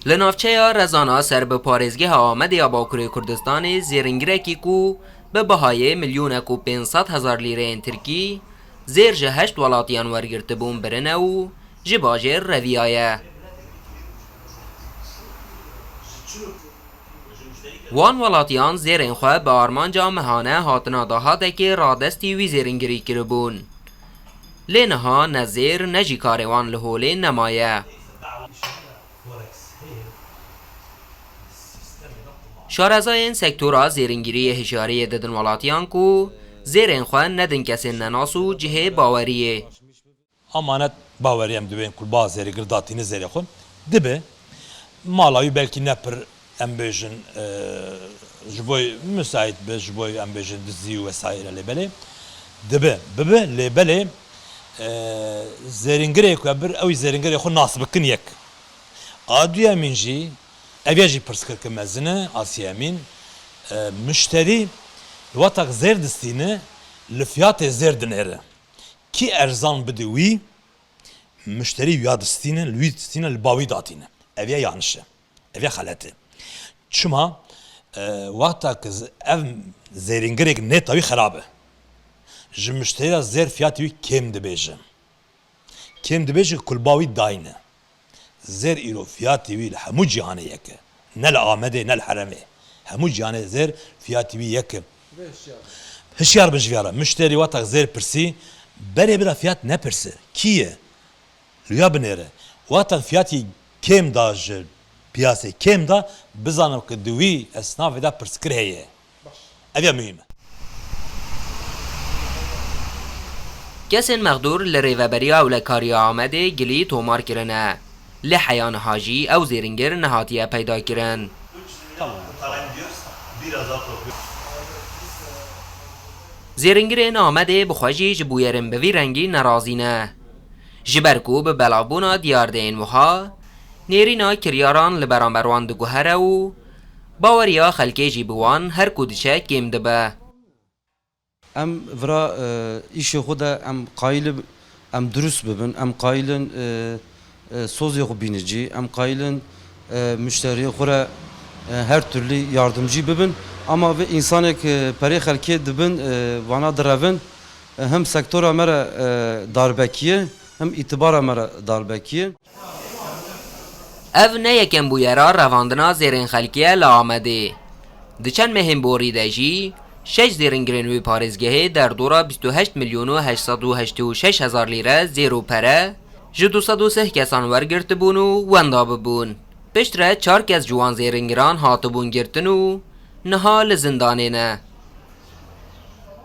لنافچه رزانا سر به پارێزگەها ئامەدەیە باکوڕی کوردستانی زێرنگرێکی کو بە بەهای ملیۆنێک و 500,000 لیرەیەن ترکی زێر ji 8 وڵاتیان وەرگرتبوون برنە و ji bajêr reviyayê. Wan welatiyan zêrên xwe bi armanca mehane hatina dahatekê radestî wî zêringirî kiribûn. Lê niha ne zêr ne jî karê wan li holê nemaye. Şarezayên sektora zêringiriyê hişyariyê didin welatiyan ku zêrên xwe nedin kesên nenas û cihê baweriyê. Amanet baweriyem dibên ku ba zêrî girdatînê zêrê xwe dibe mala wî belkî nepir em bêjin ji bo müsait be ji bo em bêjin dizî û wesaîre lêbelê dibe bibe lêbelê zêringirê ku bir ew zêringirê xwe nasbikin yek. A duyemîn jî ev jî pirskirkin mezine Asiyemîn müşterî li watak zêr distîne li fiyatê zêr dinêre. Ki erzan bide wî müşterî ya distîne li wî distîne li bawî datîne. Ev yanlış e. Ev xelet e. Çima waktak ev zêringirêk nêta wî xerab e. Ji müşteriya zêr fiyatê wî kêm dibêje. Kêm dibêje ku li bawî dayîne. Zêr îro fiyatê wî li hemû cîhanê yek e. Ne li Amedê ne li Heremê. Hemû cîhanê zêr fiyatê wî yek e. Hişyar bin ji vîya re. Müşterî watak zêr pirsî berê bira fiyat nepirse. Kî ye? Rüya binêre. Watak fiyatê kêm da ji piyasê kêm da bizanim ki di wî esnafê de pirskir heye. Ev ya mühim e. Kesên mexdûr li rêveberiya ewlekariya Amedê gilî tomar kirine. Li heya niha jî ew zêringir nehatiye peyda kirin. Zêringirên Amedê bi xwe jî ji bûyerên bi vî rengî nerazî ne. Ji ber ku bi belavbûna diyardeyên wiha nêrîna kiryaran li beramber wan diguhere û baweriya xelkê jî bi wan her ku diçe kêm dibe. Em vira îşê xwe de em qayîl em durust bibin, em qayîlin sozê xwe bînicî, em qayîlin müşteriyê xwe re her türlü yardımcı bibin. Ama ve insanek perê xelkê dibin vana direvin hem sektora me re darbekiye hem îtibara me re darbekiye. Ev ne yekem bûyera revandina zêrên xelkê li Amedê. Di çend mehên borî de jî 6 zêringirên wê parêzgehê derdora 28 milyon û 886,000 lîre zêr û pere ji 203 kesan wergirtibûn û wenda bibûn. Piştre 4 kes ji wan zêringiran hatibûn girtin û niha li zindanê ne.